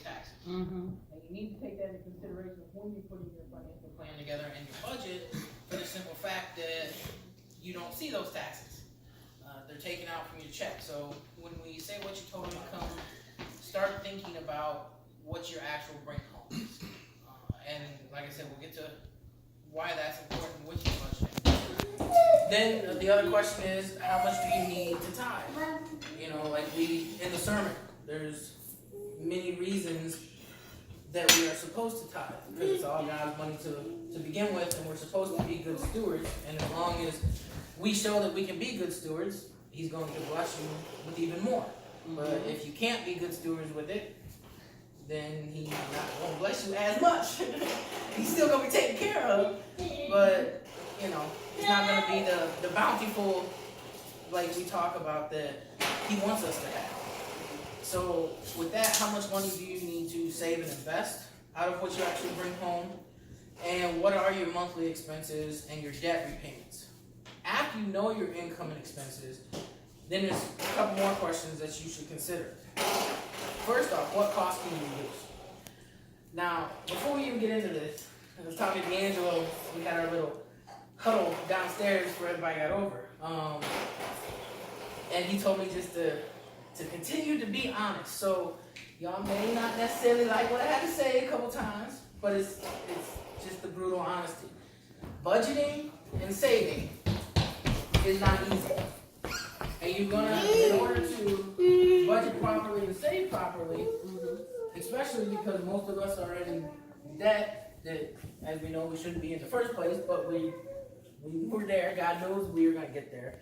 your taxes. Mm-hmm. And you need to take that into consideration when you're putting your financial plan together and your budget, for the simple fact that you don't see those taxes. They're taken out from your check. So when we say what's your total income, start thinking about what your actual bring home is. And like I said, we'll get to why that's important with your budget. Then the other question is, how much do you need to tithe? You know, like in the sermon, there's many reasons that we are supposed to tithe, because it's all God's money to begin with, and we're supposed to be good stewards. And as long as we show that we can be good stewards, He's going to bless you with even more. But if you can't be good stewards with it, then He's not going to bless you as much. He's still going to be taken care of, but you know, it's not going to be the bountiful, like we talk about, that He wants us to have. So with that, how much money do you need to save and invest out of what you actually bring home? And what are your monthly expenses and your debt repayments? After you know your income and expenses, then there's a couple more questions that you should consider. First off, what costs can you reduce? Now, before we even get into this, I was talking to D'Angelo. We had our little huddle downstairs before everybody got over. And he told me just to continue to be honest. So y'all may not necessarily like what I had to say a couple times, but it's just the brutal honesty. Budgeting and saving is not easy. And you're gonna, in order to budget properly and save properly, especially because most of us are in debt that, as we know, we shouldn't be in the first place, but we're there. God knows we are gonna get there.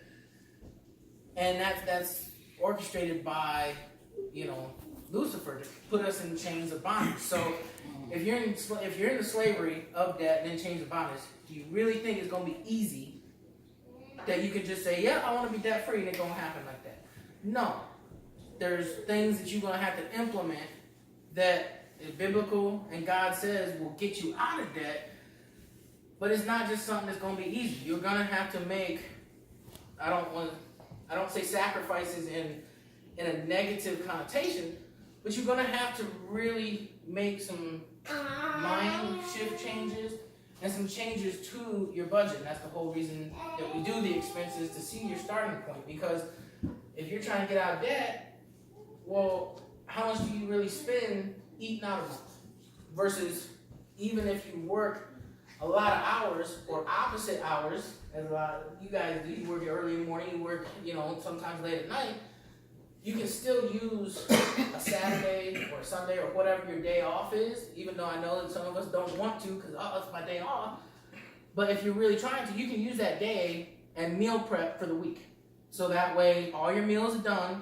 And that's orchestrated by, you know, Lucifer to put us in chains of bondage. So if you're in the slavery of debt and then chains of bondage, do you really think it's going to be easy that you can just say, yeah, I want to be debt free, and it's going to happen like that? No. There's things that you're going to have to implement that is biblical and God says will get you out of debt, but it's not just something that's going to be easy. You're going to have to make, I don't say sacrifices in a negative connotation, but you're going to have to really make some mind shift changes and some changes to your budget. And that's the whole reason that we do the expenses, to see your starting point. Because if you're trying to get out of debt, well, how much do you really spend eating out a month? Versus even if you work a lot of hours or opposite hours, as a lot of you guys do, you work early in the morning, you work, you know, sometimes late at night, you can still use a Saturday or a Sunday or whatever your day off is, even though I know that some of us don't want to because, oh, it's my day off. But if you're really trying to, you can use that day and meal prep for the week. So that way all your meals are done.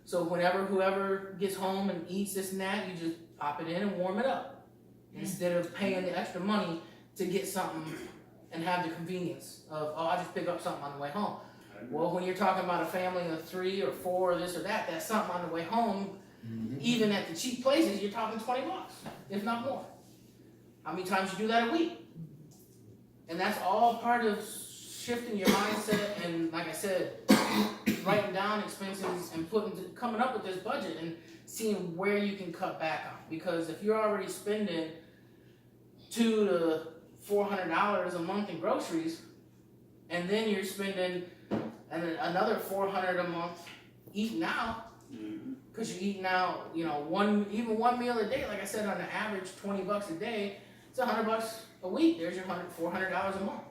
So whoever gets home and eats this and that, you just pop it in and warm it up. Instead of paying the extra money to get something and have the convenience of, oh, I just pick up something on the way home. Well, when you're talking about a family of 3 or 4 or this or that, that's something on the way home. Even at the cheap places, you're talking $20, if not more. How many times you do that a week? And that's all part of shifting your mindset and, like I said, writing down expenses and coming up with this budget and seeing where you can cut back on. Because if you're already spending $200 to $400 a month in groceries, and then you're spending another $400 a month eating out, because you're eating out, you know, one meal a day. Like I said, on the average, $20 a day. It's $100 a week. There's your $400 a month.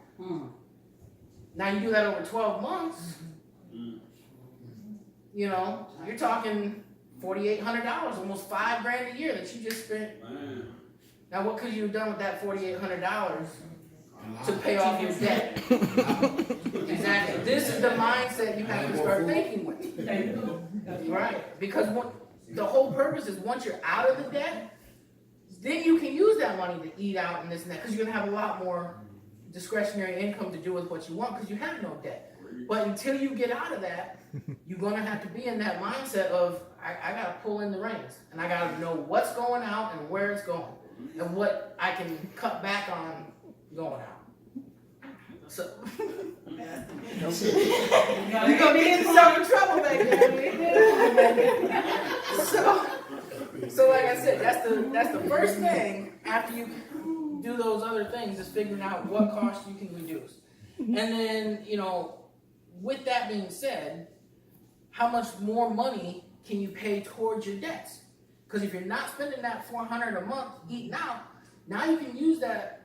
Now you do that over 12 months. You know, you're talking $4,800, almost $5,000 a year that you just spent. Now, what could you have done with that $4,800 to pay off your debt? Exactly. This is the mindset you have to start thinking with. Right. Because the whole purpose is once you're out of the debt, then you can use that money to eat out and this and that, because you're going to have a lot more discretionary income to do with what you want because you have no debt. But until you get out of that, you're going to have to be in that mindset of, I got to pull in the reins, and I got to know what's going out and where it's going, and what I can cut back on going out. So, you're going to be in some trouble back there. So like I said, that's the first thing after you do those other things is figuring out what costs you can reduce. And then, with that being said, how much more money can you pay towards your debts? Because if you're not spending that $400 a month eating out, now you can use that.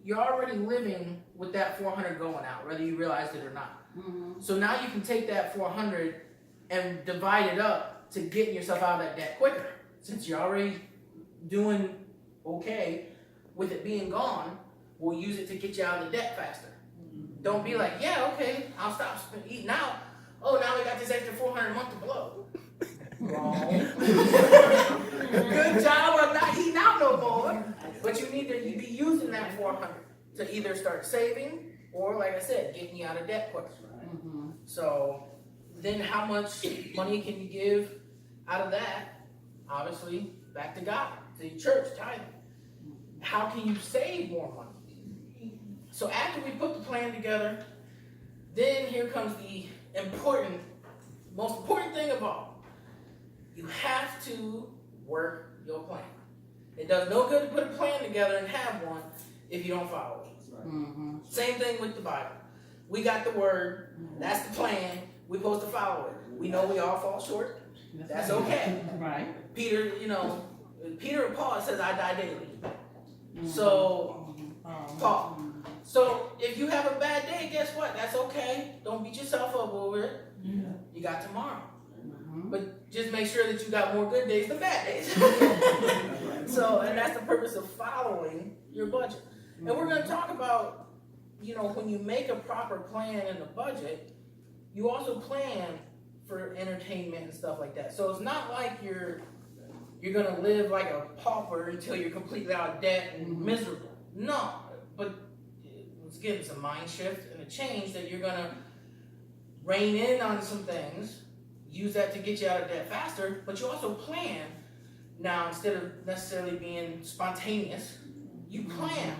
You're already living with that $400 going out, whether you realized it or not. Mm-hmm. So now you can take that $400 and divide it up to getting yourself out of that debt quicker. Since you're already doing okay with it being gone, we'll use it to get you out of the debt faster. Mm-hmm. Don't be like, yeah, okay, I'll stop eating out. Oh, now we got this extra $400 a month to blow. Wrong. Good job of not eating out no more. But you need to be using that $400 to either start saving or, like I said, getting you out of debt quicker. Mm-hmm. So then how much money can you give out of that? Obviously, back to God, to the church, tithing. How can you save more money? So after we put the plan together, then here comes the most important thing of all. You have to work your plan. It does no good to put a plan together and have one if you don't follow it. Mm-hmm. Same thing with the Bible. We got the word. That's the plan. We're supposed to follow it. We know we all fall short. That's okay. Right. Peter and Paul says, I die daily. Mm-hmm. So, Paul. So, if you have a bad day, guess what? That's okay. Don't beat yourself up over it. Yeah. You got tomorrow. Mm-hmm. But just make sure that you got more good days than bad days. So, and that's the purpose of following your budget. Mm-hmm. And we're going to talk about, when you make a proper plan in the budget, you also plan for entertainment and stuff like that. So it's not like you're going to live like a pauper until you're completely out of debt and miserable. No, but once again, it's a mind shift and a change that you're going to rein in on some things, use that to get you out of debt faster, but you also plan. Now, instead of necessarily being spontaneous, you plan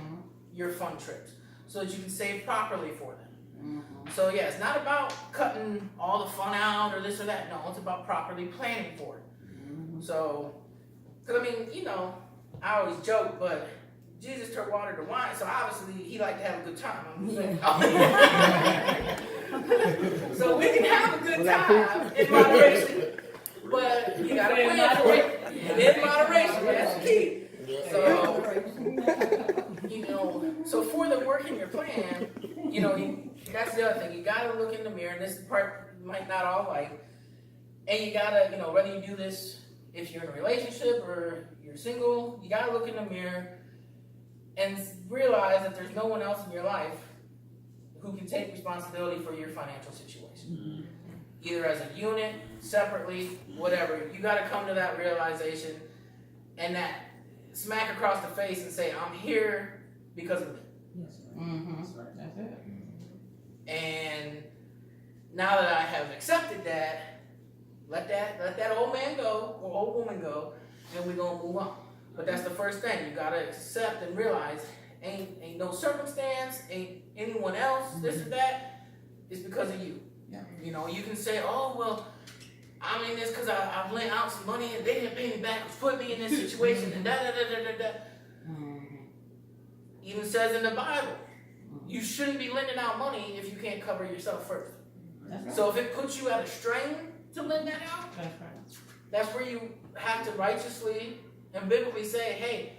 your fun trips so that you can save properly for them. Mm-hmm. So yeah, it's not about cutting all the fun out or this or that. No, it's about properly planning for it. Mm-hmm. So, because I always joke, but Jesus turned water to wine, so obviously he liked to have a good time. So we can have a good time in moderation, but you gotta plan for it. In moderation, that's the key. So for the working your plan, that's the other thing. You gotta look in the mirror, and this part you might not all like. And you gotta, whether you do this if you're in a relationship or you're single, you gotta look in the mirror and realize that there's no one else in your life who can take responsibility for your financial situation. Mm-hmm. Either as a unit, separately, whatever. You gotta come to that realization and that smack across the face and say, I'm here because of it. Yes, mm-hmm. That's right. That's it. And now that I have accepted that, let that old man go or old woman go, and we're gonna move on. But that's the first thing. You gotta accept and realize ain't no circumstance, ain't anyone else, this or that. It's because of you. Yeah. You can say, oh well, I'm in this because I've lent out some money and they didn't pay me back, which put me in this situation and da da da da da da. Mm-hmm. Even says in the Bible, you shouldn't be lending out money if you can't cover yourself first. Right. So if it puts you at a strain to lend that out, that's where you have to righteously and biblically say, hey,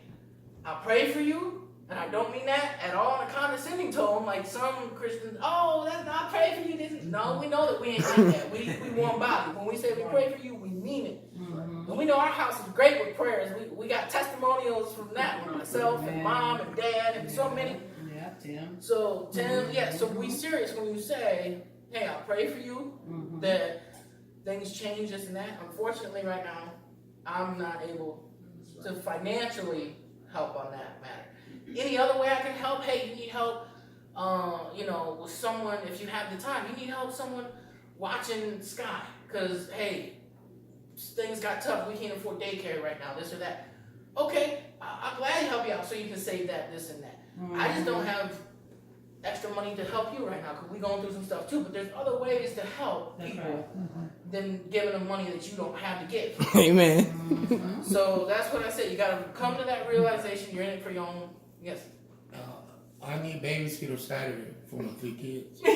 I pray for you, and I don't mean that at all in a condescending tone, like some Christians, oh, that's not pray for you. No, we know that we ain't like that. We warm body. When we say we pray for you, we mean it. Mm-hmm. And we know our house is great with prayers. We got testimonials from that one, myself and mom and dad and so many. Yeah, Tim. So, so we serious when you say, hey, I'll pray for you, that things change, this and that. Unfortunately, right now, I'm not able to financially help on that matter. Any other way I can help? Hey, you need help, with someone, if you have the time, you need help someone watching Sky, because, hey, things got tough, we can't afford daycare right now, this or that. Okay, I'll gladly help you out so you can save that, this and that. Mm-hmm. I just don't have extra money to help you right now because we're going through some stuff too, but there's other ways to help people than giving them money that you don't have to give. Amen. So that's what I said. You gotta come to that realization. You're in it for your own. Yes. I need babysitter Saturday for my 3 kids. I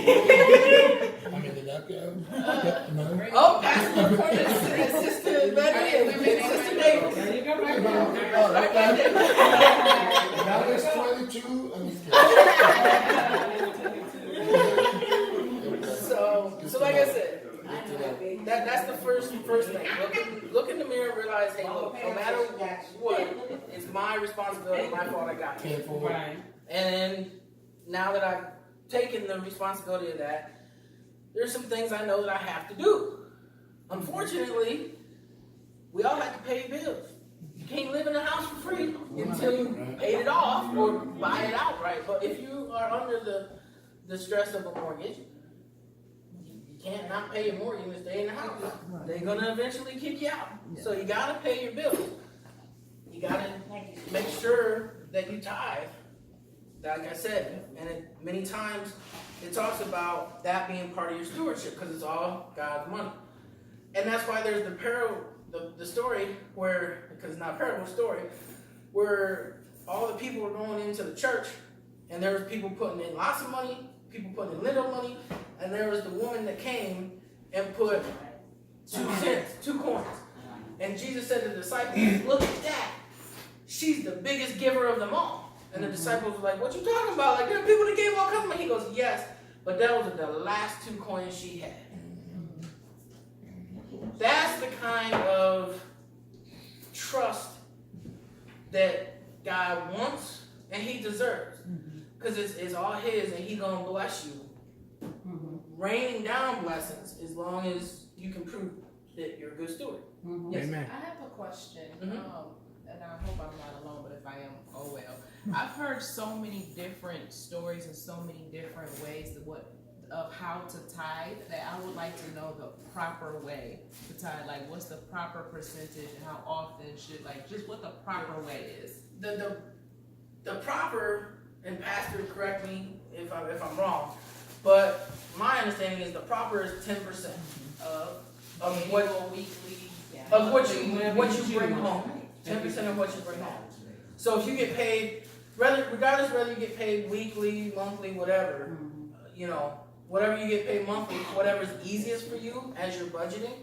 mean, did that go? No. Oh, Pastor Cornelius and Sister Betty, Sister Davis. There you go, right Now there's 22. So like I said, that's the first thing. Look in the mirror, and realize, hey, look, no matter what, it's my responsibility, my fault. I got it. Right. And then now that I've taken the responsibility of that, there's some things I know that I have to do. Unfortunately, we all have to pay bills. You can't live in a house for free until you paid it off or buy it outright. But if you are under the stress of a mortgage, you can't not pay your mortgage and stay in the house. They're gonna eventually kick you out. So you gotta pay your bills. You gotta make sure that you tithe. Like I said, and many times it talks about that being part of your stewardship because it's all God's money. And that's why there's the story where, because it's not a parable, story, where all the people were going into the church and there was people putting in lots of money, people putting in little money, and there was the woman that came and put 2 cents, 2 coins. And Jesus said to the disciples, look at that. She's the biggest giver of them all. And the disciples were like, what you talking about? Like, there are people that gave all kinds of money. He goes, yes, but that was the last 2 coins she had. That's the kind of trust that God wants and he deserves. Because it's all his and he going to bless you. Raining down blessings as long as you can prove that you're a good steward. Yes. Amen. I have a question, and I hope I'm not alone, but if I am, oh well. I've heard so many different stories and so many different ways of how to tithe that I would like to know the proper way to tithe. Like, what's the proper percentage and how often should, like, just what the proper way is. The proper, and Pastor, correct me if I'm wrong, but my understanding is the proper is 10% of what you bring home. 10% of what you bring home. So if you get paid, regardless whether you get paid weekly, monthly, whatever, whatever you get paid monthly, whatever's easiest for you as you're budgeting,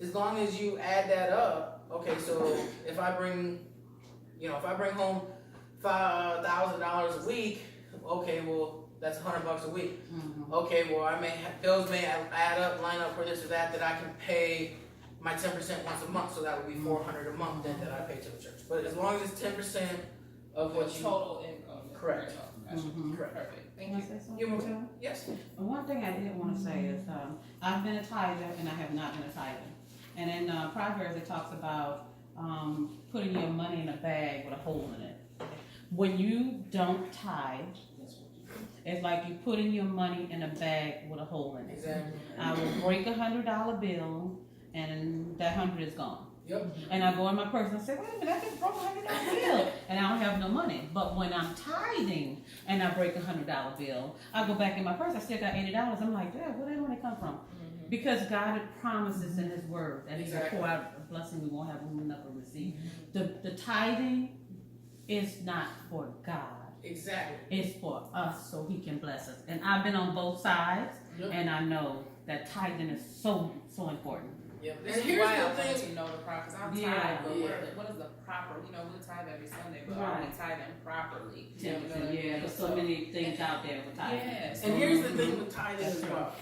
as long as you add that up. Okay, so if I bring home $5,000 a week, okay, well that's $100 a week. Okay, well bills may add up, line up for this or that I can pay my 10% once a month, so that would be $400 a month then that I pay to the church. But as long as it's 10% of what you total income. Correct. Correct. Perfect. Thank you. Yes. One thing I did want to say is I've been a tither and I have not been a tither. And in Proverbs it talks about putting your money in a bag with a hole in it. When you don't tithe, it's like you putting your money in a bag with a hole in it. Exactly. I will break $100 bill and that 100 is gone. Yep. And I go in my purse and I say, wait a minute, I just broke $100 bill and I don't have no money. But when I'm tithing and I break $100 bill, I go back in my purse, I still got $80. I'm like, yeah, where did that money come from? Because God promises in his word that he's going to pour out a blessing we won't have room enough to receive. The tithing is not for God. Exactly. It's for us so he can bless us. And I've been on both sides and I know that tithing is so important. Yeah, This and is here's why I the wanted thing. to know the proper. Because I'm Yeah. tired, but Yeah. what is the proper? We tithe every Sunday, but are we Right. tithing properly? 10%, yeah, there's so many things out there with tithing. Yes. And here's the thing with tithing as well.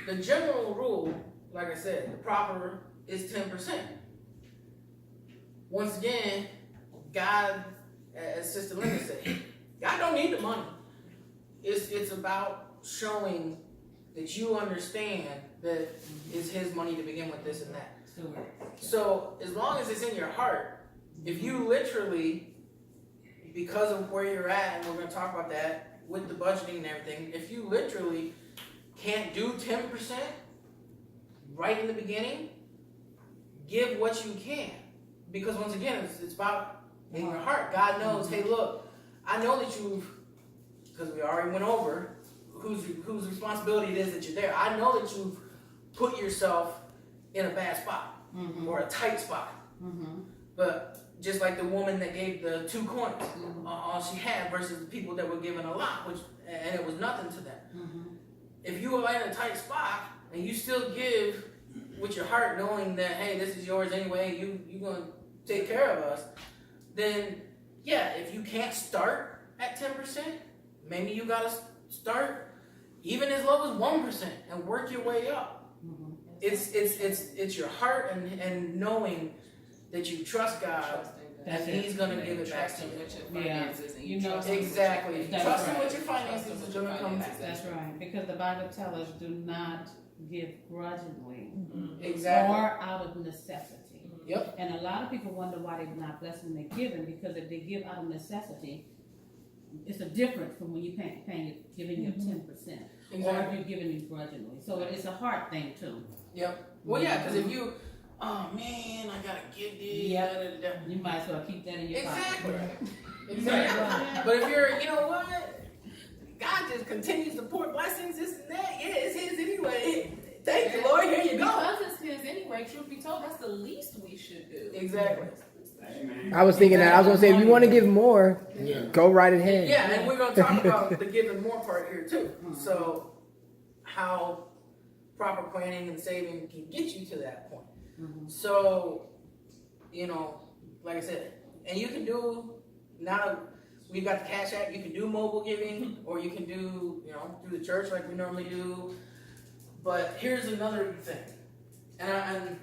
The general rule, like I said, the proper is 10%. Once again, God, as Sister Linda said, God don't need the money. It's about showing that you understand that it's his money to begin with, this and that. So as long as it's in your heart, if you literally, because of where you're at, and we're going to talk about that with the budgeting and everything, if you literally can't do 10% right in the beginning, give what you can. Because once again, it's about in your heart. God knows, hey, look, I know that because we already went over whose responsibility it is that you're there. I know that you've put yourself in a bad spot or a tight spot. But just like the woman that gave the 2 coins, all she had, versus the people that were given a lot, and it was nothing to them. If you are in a tight spot and you still give with your heart, knowing that, hey, this is yours anyway, you're gonna take care of us, then yeah, if you can't start at 10%, maybe you gotta start even as low as 1% and work your way up. It's your heart and knowing that you trust God and He's gonna give it back to you. With your finances and You know, trust Exactly. That's Trusting right. with your finances is gonna come back. That's right, because the Bible tells us do not give grudgingly Exactly. or out of necessity. Yep. And a lot of people wonder why they're not blessed when they're giving, because if they give out of necessity, it's a difference from when you giving your 10%, or if Exactly. you're giving it grudgingly. So it's a heart thing too. Yep. Well, yeah, because if you, oh man, I gotta give this. Yep. da, da, da. You might as well keep that in your Exactly. pocket. Exactly. But if you're, you know what? God just continues to pour blessings, this and that. Yeah, it's His anyway. Thank you, Lord. Here you go. Because it's His anyway, truth be told, that's the least we should do. Exactly. I was thinking that. I was gonna say, if you want to give more, Yeah. go right ahead. Yeah, and we're gonna talk about the giving more part here too. So, how proper planning and saving can get you to that point. So, you know, like I said, and you can do now. We've got the Cash App. You can do mobile giving, or you can do, you know, through the church like we normally do. But here's another thing, and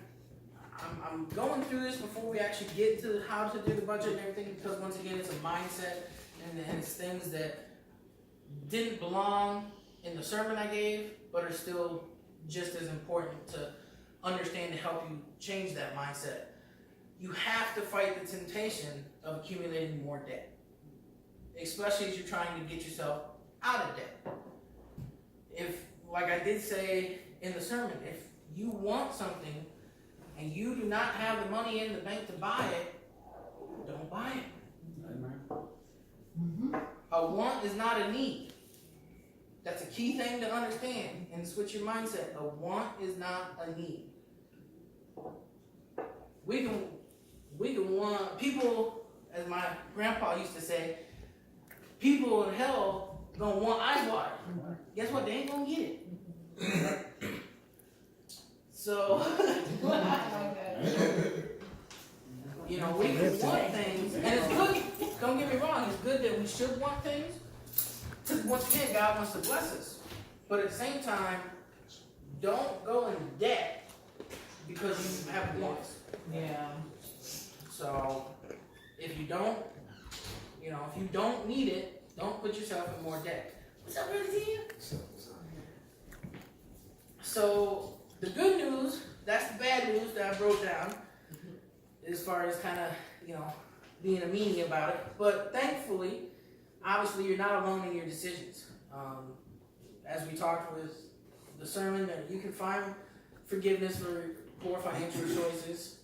I'm going through this before we actually get to how to do the budget and everything, because once again, it's a mindset and it's things that didn't belong in the sermon I gave, but are still just as important to understand to help you change that mindset. You have to fight the temptation of accumulating more debt, especially as you're trying to get yourself out of debt. If, like I did say in the sermon, if you want something and you do not have the money in the bank to buy it, don't buy it. A want is not a need. That's a key thing to understand and switch your mindset. A want is not a need. We can want people, as my grandpa used to say, people in hell gonna want ice water. Guess what? They ain't gonna get it. So, you know, we can want things, and it's good. Don't get me wrong. It's good that we should want things, because once again, God wants to bless us. But at the same time, don't go in debt because you have wants. Yeah. So, if you don't, you know, if you don't need it, don't put yourself in more debt. What's up, Brother Tia? So, the good news, that's the bad news that I wrote down, as far as kind of, you know, being a meanie about it. But thankfully, obviously, you're not alone in your decisions. As we talked with the sermon, that you can find forgiveness for poor financial choices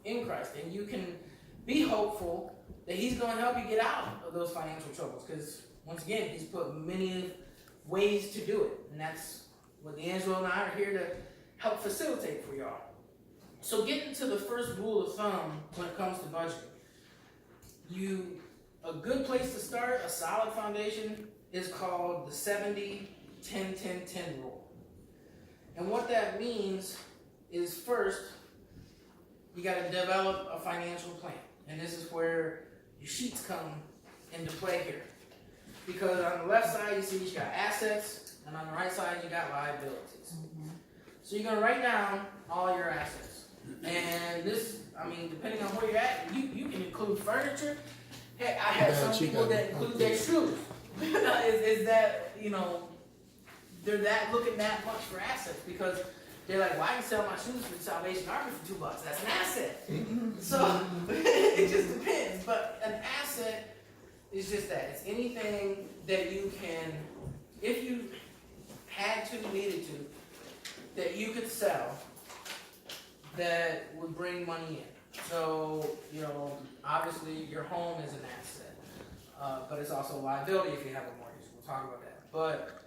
in Christ, and you can be hopeful that He's going to help you get out of those financial troubles, because once again, He's put many ways to do it, and that's what D'Angelo and I are here to help facilitate for y'all. So getting to the first rule of thumb when it comes to budgeting, a good place to start, a solid foundation, is called the 70-10-10-10 rule. And what that means is, first, you got to develop a financial plan. And this is where your sheets come into play here. Because on the left side, you see you got assets, and on the right side, you got liabilities. So you're going to write down all your assets. And this, I mean, depending on where you're at, you can include furniture. Hey, I have some people that include their shoes. is that, you know, they're looking that much for assets, because they're like, well, I can sell my shoes for Salvation Army for $2. That's an asset. So it just depends. But an asset is just that. It's anything that you can, if you had to, needed to, that you could sell that would bring money in. So, you know, obviously your home is an asset, but it's also a liability if you have a mortgage. We'll talk about that. But,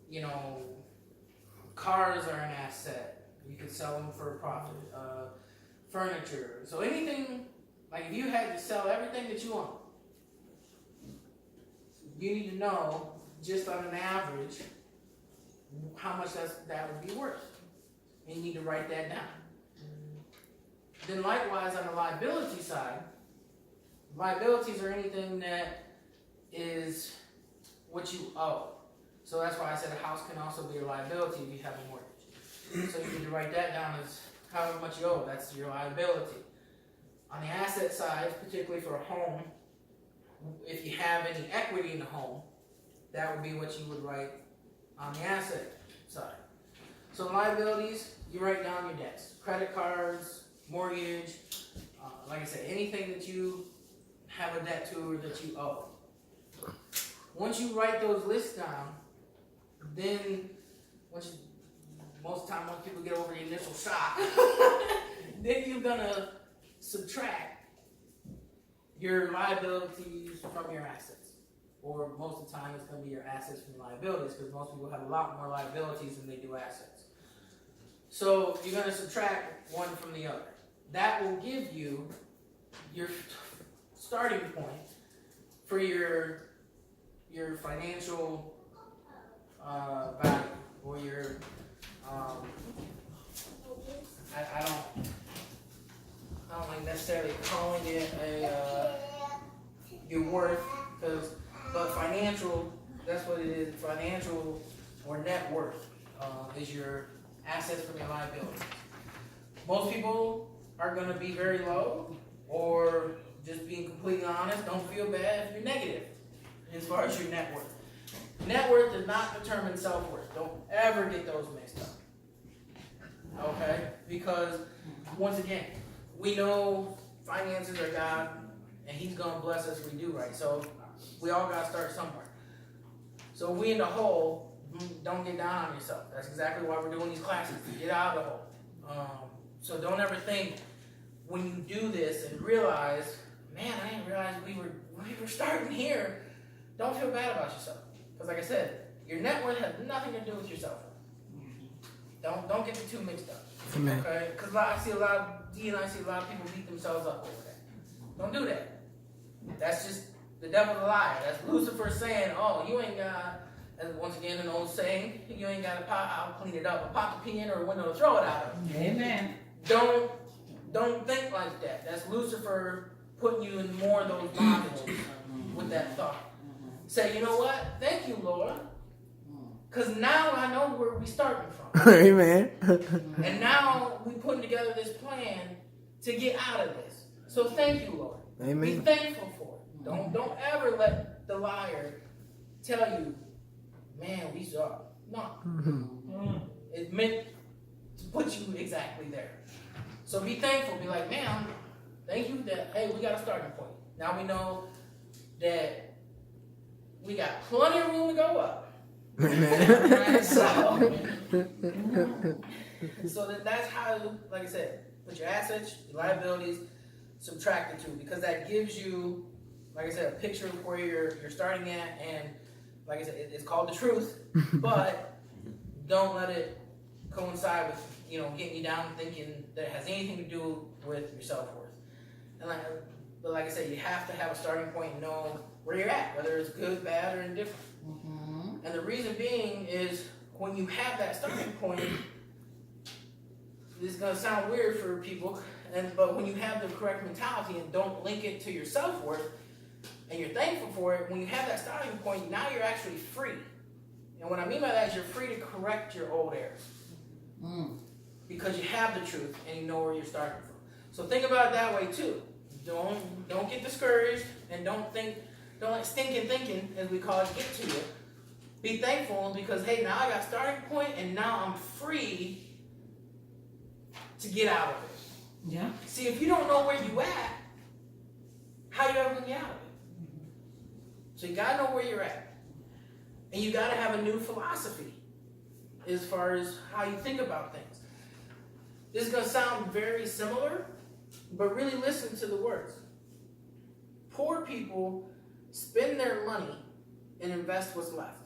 you know, Cars are an asset. You can sell them for a profit. Furniture. So anything, like if you had to sell everything that you own, you need to know, just on an average, how much that would be worth. And you need to write that down. Then likewise, on the liability side, liabilities are anything that is what you owe. So that's why I said a house can also be a liability if you have a mortgage. So you need to write that down as however much you owe, that's your liability. On the asset side, particularly for a home, if you have any equity in the home, that would be what you would write on the asset side. So liabilities, you write down your debts. Credit cards, mortgage, like I said, anything that you have a debt to or that you owe. Once you write those lists down, then most of the time when people get over the initial shock, then you're gonna subtract your liabilities from your assets. Or most of the time it's gonna be your assets from your liabilities, because most people have a lot more liabilities than they do assets. So you're gonna subtract one from the other. That will give you your starting point for your financial value, or your I don't like necessarily calling it your worth, but financial, that's what it is. Financial or net worth is your assets from your liabilities. Most people are going to be very low, or just being completely honest, don't feel bad if you're negative as far as your net worth. Net worth does not determine self-worth. Don't ever get those mixed up. Okay? Because, once again, we know finances are God, and He's going to bless us if we do right. So, we all got to start somewhere. So, we in the hole, don't get down on yourself. That's exactly why we're doing these classes, to get out of the hole. So, don't ever think when you do this and realize, man, I didn't realize we were starting here. Don't feel bad about yourself. Because like I said, your net worth has nothing to do with yourself. Don't get the two mixed up. Amen. Okay? Because I see a lot of people beat themselves up over that. Don't do that. That's just the devil's a liar. That's Lucifer saying, oh, you ain't got, as once again an old saying, you ain't got a pot, I'll clean it up, a pot to pee in or a window to throw it out of. Amen. Don't think like that. That's Lucifer putting you in more of those bondages with that thought. Say, you know what? Thank you, Lord. Because now I know where we're starting from. Amen. And now we're putting together this plan to get out of this. So thank you, Lord. Amen. Be thankful for it. Don't ever let the liar tell you, man, we suck. No. It's meant to put you exactly there. So be thankful. Be like, man, thank you that, hey, we got a starting point. Now we know that we got plenty of room to go up. Amen. So that's how, like I said, put your assets, your liabilities, subtract the two, because that gives you, like I said, a picture of where you're starting at, and like I said, it's called the truth, but don't let it coincide with, getting you down thinking that it has anything to do with your self-worth. And but like I said, you have to have a starting point and know where you're at, whether it's good, bad, or indifferent. And the reason being is when you have that starting point, this is going to sound weird for people, but when you have the correct mentality and don't link it to your self-worth, and you're thankful for it, when you have that starting point, now you're actually free. And what I mean by that is you're free to correct your old errors. Because you have the truth and you know where you're starting from. So think about it that way too. Don't get discouraged, and don't let stinking thinking, as we call it, get to you. Be thankful, because hey, now I got a starting point and now I'm free to get out of it. Yeah. See, if you don't know where you at, how you ever gonna get out of it? So you gotta know where you're at. And you gotta have a new philosophy as far as how you think about things. This is gonna sound very similar, but really listen to the words. Poor people spend their money and invest what's left.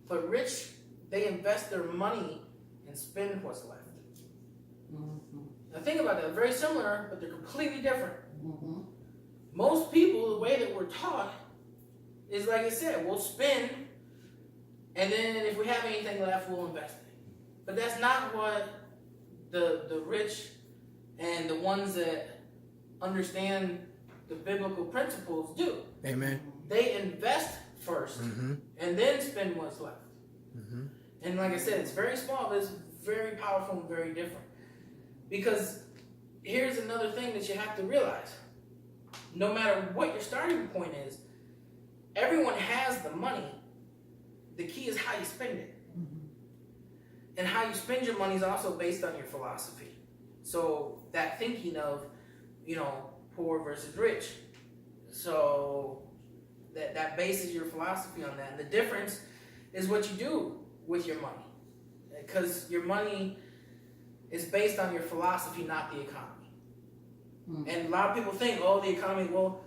But rich they invest their money and spend what's left. Mm-hmm. Now think about that, very similar, but they're completely different. Mm-hmm. Most people, the way that we're taught is like I said, we'll spend, and then if we have anything left, we'll invest it. But that's not what the rich and the ones that understand the biblical principles do. Amen. They invest first Mm-hmm. and then spend what's left. Mm-hmm. And like I said, it's very small, but it's very powerful and very different. Because here's another thing that you have to realize. No matter what your starting point is, everyone has the money. The key is how you spend it. Mm-hmm. And how you spend your money is also based on your philosophy. So that thinking of, poor versus rich. So that bases your philosophy on that. And the difference is what you do with your money. Because your money is based on your philosophy, not the economy. Mm-hmm. And a lot of people think, oh, the economy, well,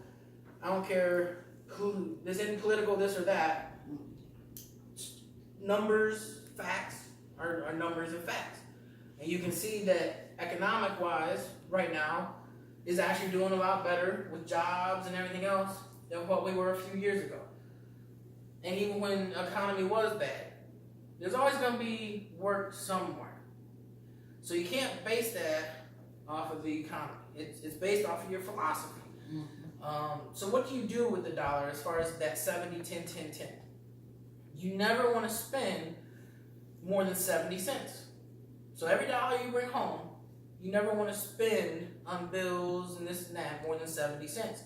I don't care who, this isn't political, this or that. Numbers, facts are numbers and facts. And you can see that economic-wise, right now, is actually doing a lot better with jobs and everything else than what we were a few years ago. And even when the economy was bad, there's always going to be work somewhere. So you can't base that off of the economy. It's based off of your philosophy. Mm-hmm. So what do you do with the dollar as far as that 70, 10, 10, 10? You never want to spend more than 70 cents. So every dollar you bring home, you never want to spend on bills and this and that more than 70 cents.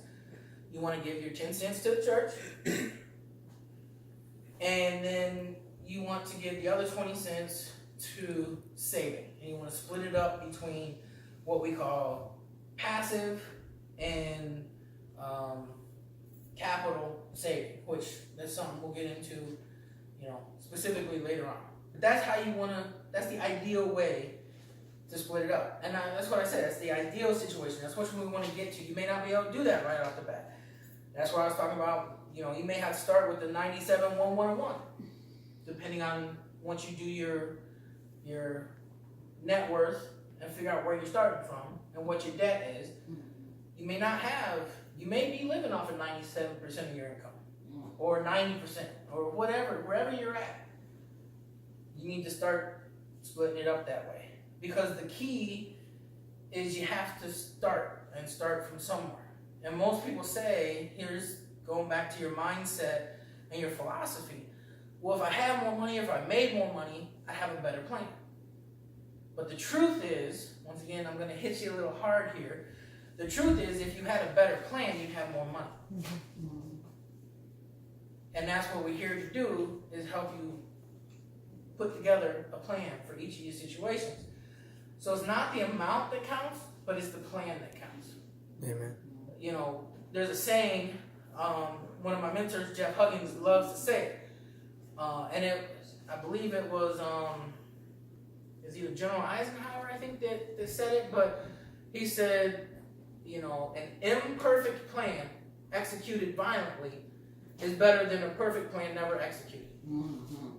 You want to give your 10 cents to the church, and then you want to give the other 20 cents to saving. And you want to split it up between what we call passive and capital saving, which that's something we'll get into, specifically later on. But that's how you want to, that's the ideal way to split it up. And that's what I said, that's the ideal situation. That's what we want to get to. You may not be able to do that right off the bat. That's why I was talking about, you may have to start with the 97-1-1-1, depending on once you do your net worth and figure out where you're starting from and what your debt is. You may be living off of 97% of your income, or 90%, or whatever, wherever you're at. You need to start splitting it up that way. Because the key is you have to start from somewhere. And most people say, here's going back to your mindset and your philosophy. Well, if I have more money, if I made more money, I have a better plan. But the truth is, once again, I'm going to hit you a little hard here. The truth is, if you had a better plan, you'd have more money. Mm-hmm. And that's what we're here to do, is help you put together a plan for each of your situations. So it's not the amount that counts, but it's the plan that counts. Amen. There's a saying, one of my mentors, Jeff Huggins, loves to say it. And I believe it was, it's either General Eisenhower, I think, that said it, but he said, an imperfect plan executed violently is better than a perfect plan never executed. Mm-hmm.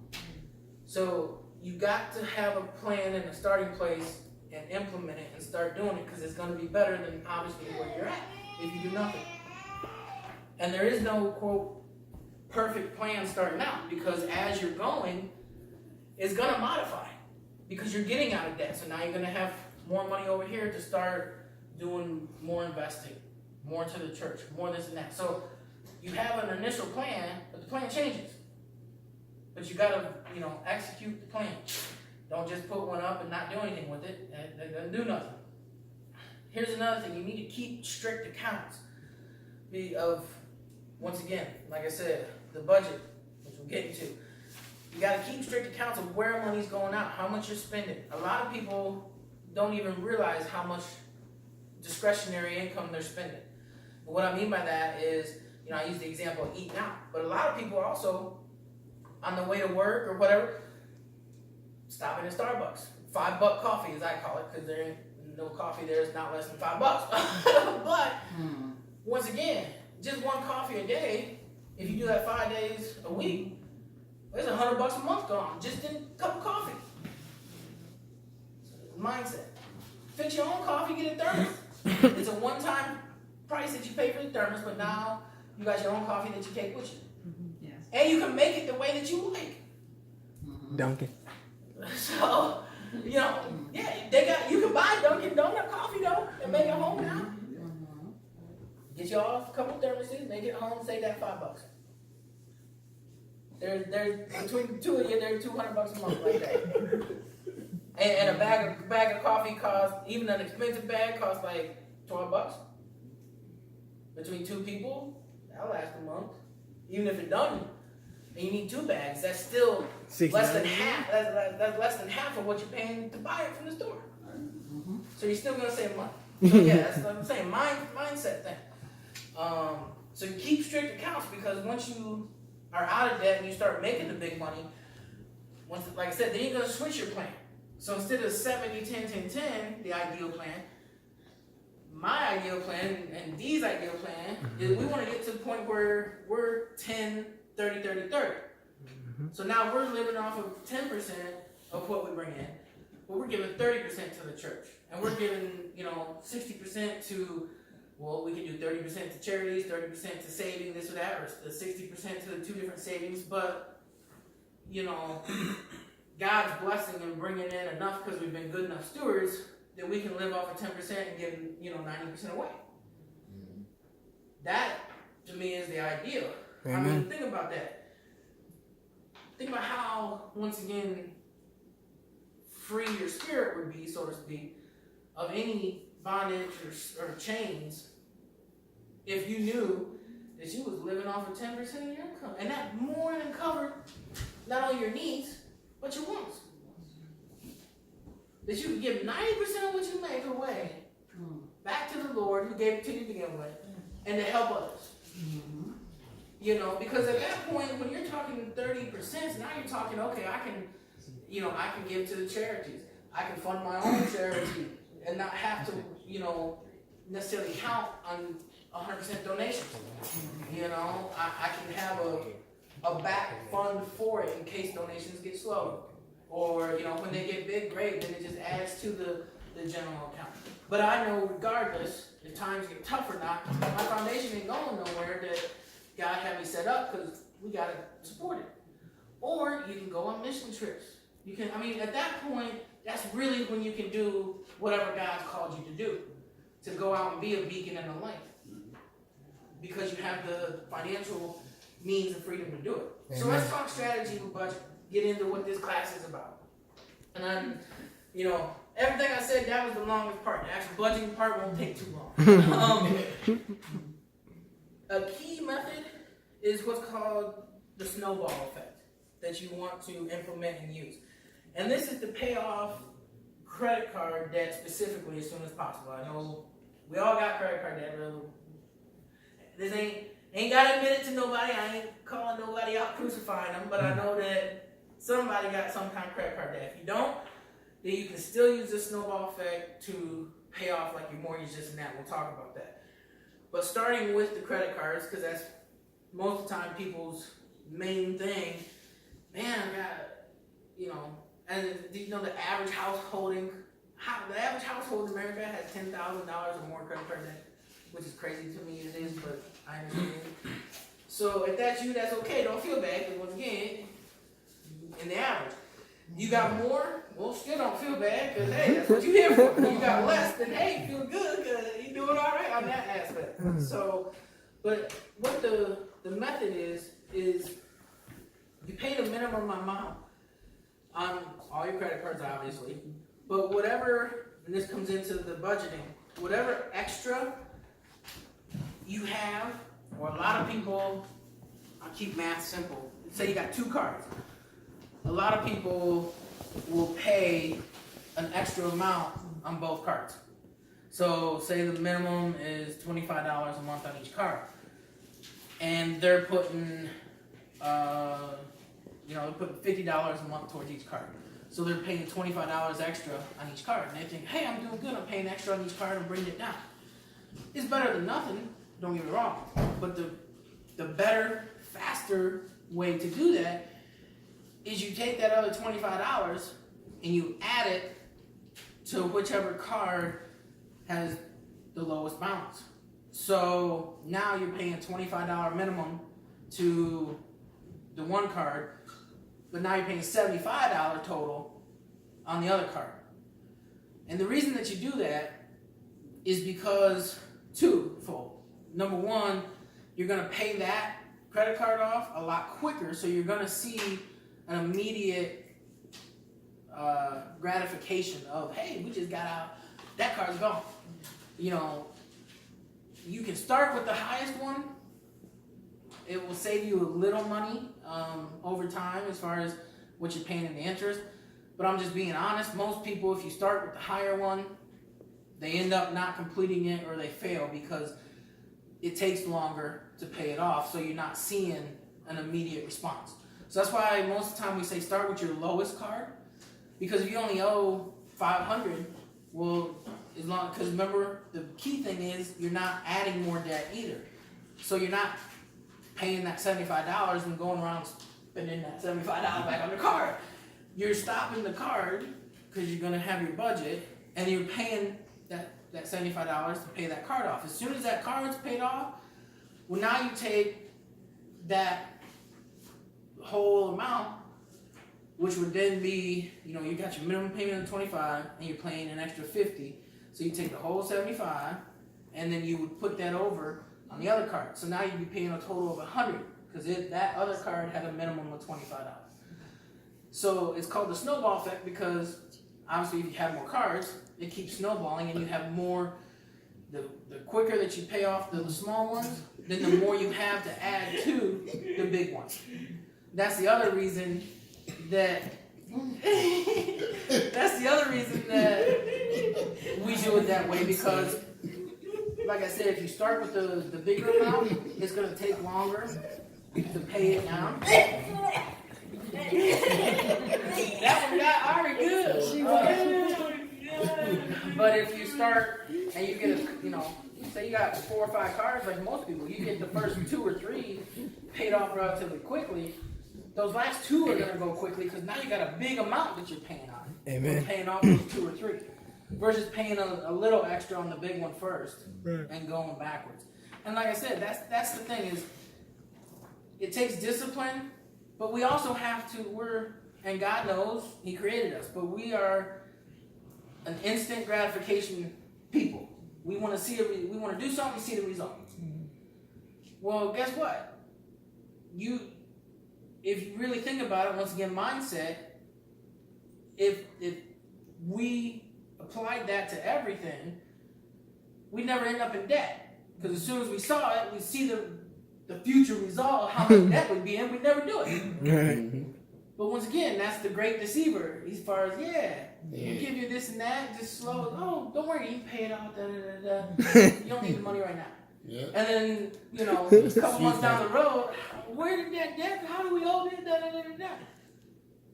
So you got to have a plan and a starting place and implement it and start doing it, because it's going to be better than obviously where you're at if you do nothing. And there is no, quote, perfect plan starting out, because as you're going, it's going to modify because you're getting out of debt. So now you're going to have more money over here to start doing more investing, more to the church, more this and that. So you have an initial plan, but the plan changes. But you got to, execute the plan. Don't just put one up and not do anything with it. It doesn't do nothing. Here's another thing. You need to keep strict accounts of, once again, like I said, the budget, which we'll get into. You got to keep strict accounts of where money's going out, how much you're spending. A lot of people don't even realize how much discretionary income they're spending. But what I mean by that is, I use the example of eating out. But a lot of people also, on the way to work or whatever, stopping at Starbucks. $5 coffee, as I call it, because there ain't no coffee there is not less than $5. But once again, just one coffee a day, if you do that 5 days a week, There's $100 a month gone just in a cup of coffee. Mindset. Fix your own coffee, get a thermos. It's a one-time price that you pay for the thermos, but now you got your own coffee that you take with you. Yes. And you can make it the way that you like. Dunkin'. So, you know, yeah, you can buy Dunkin' Donut coffee though and make it home now. Get y'all a couple thermoses, make it home, save that $5. There's between the two of you, there's $200 a month like that. And a bag of coffee costs, even an expensive bag costs like $12. Between two people, that'll last a month. Even if it doesn't, and you need 2 bags, that's still less than half. That's less than half of what you're paying to buy it from the store. So you're still gonna save money. So yeah, that's what I'm saying. Mindset thing. So you keep strict accounts, because once you are out of debt and you start making the big money, once, like I said, then you're gonna switch your plan. So instead of 70-10-10-10, the ideal plan, my ideal plan and Dee's ideal plan is we want to get to the point where we're 10-30-30-30. So now we're living off of 10% of what we bring in, but we're giving 30% to the church, and we're giving 60% to, well, we can do 30% to charities, 30% to saving, this or that, or the 60% to the 2 different savings, but God's blessing and bringing in enough because we've been good enough stewards that we can live off of 10% and give 90% away. That to me is the ideal. Amen. I mean, think about that. Think about how, once again, free your spirit would be, so to speak, of any bondage or chains if you knew that you was living off of 10% of your income, and that more than covered not only your needs but your wants. That you could give 90% of what you make away back to the Lord who gave it to you to begin with, and to help others. Because at that point, when you're talking 30%, now you're talking, okay, I can give to the charities. I can fund my own charity and not have to, necessarily count on 100% donations. I can have a back fund for it in case donations get slow. Or, when they get big, great, then it just adds to the general account. But I know regardless, if times get tough or not, my foundation ain't going nowhere that God had me set up, because we got to support it. Or you can go on mission trips. You can, at that point, that's really when you can do whatever God's called you to do. To go out and be a beacon and a light. Because you have the financial means and freedom to do it. Amen. So let's talk strategy with budget. Get into what this class is about. And then, everything I said, that was the longest part. The actual budgeting part won't take too long. A key method is what's called the snowball effect that you want to implement and use. And this is to pay off credit card debt specifically as soon as possible. I know we all got credit card debt. This ain't got to admit it to nobody. I ain't calling nobody out crucifying them, but I know that somebody got some kind of credit card debt. If you don't, then you can still use the snowball effect to pay off like your mortgage, this and that. We'll talk about that. But starting with the credit cards, because that's most of the time people's main thing. Man, I got, and the average household in America has $10,000 or more credit card debt, which is crazy to me. It is, but I understand. So if that's you, that's okay. Don't feel bad, because once again, in the average, you got more, well, still don't feel bad, because hey, that's what you're here for. You got less, then hey, feel good, because you're doing all right on that aspect. So, but what the method is you pay the minimum amount on all your credit cards, obviously, but whatever, and this comes into the budgeting, whatever extra you have, or a lot of people, I'll keep math simple, say you got 2 cards. A lot of people will pay an extra amount on both cards. So say the minimum is $25 a month on each card. And they're putting, they're putting $50 a month towards each card. So they're paying $25 extra on each card. And they think, hey, I'm doing good, I'm paying extra on each card and bringing it down. It's better than nothing, don't get me wrong. But the better, faster way to do that is you take that other $25 and you add it to whichever card has the lowest balance. So now you're paying $25 minimum to the one card, but now you're paying $75 total on the other card. And the reason that you do that is because twofold. Number one, you're gonna pay that credit card off a lot quicker, so you're gonna see an immediate gratification of, hey, we just got out, that card's gone. You know, you can start with the highest one. It will save you a little money over time as far as what you're paying in the interest. But I'm just being honest, most people, if you start with the higher one, they end up not completing it or they fail because it takes longer to pay it off, so you're not seeing an immediate response. So that's why most of the time we say start with your lowest card, because if you only owe $500, well, as long, because remember, the key thing is you're not adding more debt either. So you're not paying that $75 and going around spending that $75 back on the card. You're stopping the card because you're going to have your budget, and you're paying that $75 to pay that card off. As soon as that card's paid off, well, now you take that whole amount, which would then be, you know, you got your minimum payment of $25 and you're paying an extra $50. So you take the whole $75 and then you would put that over on the other card. So now you'd be paying a total of $100 because that other card had a minimum of $25. So it's called the snowball effect because obviously if you have more cards, it keeps snowballing and you have more, the quicker that you pay off the small ones, then the more you have to add to the big ones. That's the other reason that we do it that way, because like I said, if you start with the bigger amount, it's going to take longer to pay it down. That one got Ari good. But if you start and you get say you got 4 or 5 cards, like most people, you get the first 2 or 3 paid off relatively quickly. Those last 2 are gonna go quickly because now you got a big amount that you're paying on. Amen. You're paying off those 2 or 3 versus paying a little extra on the big one first and going backwards. And like I said, that's the thing is, it takes discipline, but we also have to. And God knows He created us, but we are an instant gratification people. We want to we want to do something, see the result. Well, guess what? If you really think about it, once again, mindset. If we applied that to everything, we'd never end up in debt. Because as soon as we saw it, we see the future result, how much debt would be, and we'd never do it. Right. But once again, that's the great deceiver. As far as, we'll give you this and that, just slow. Oh, don't worry, you can pay it off. You don't need the money right now. Yeah. And then, a couple months down the road, where did that debt? How do we owe it?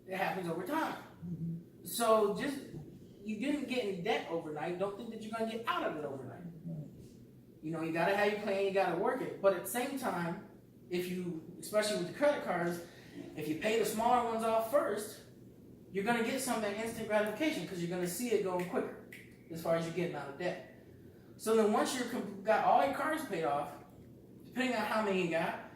It happens over time. So you didn't get in debt overnight. Don't think that you're going to get out of it overnight. You got to have your plan. You got to work it. But at the same time, especially with the credit cards, if you pay the smaller ones off first, you're going to get some of that instant gratification because you're going to see it going quicker as far as you're getting out of debt. So then once you've got all your cards paid off, depending on how many you got,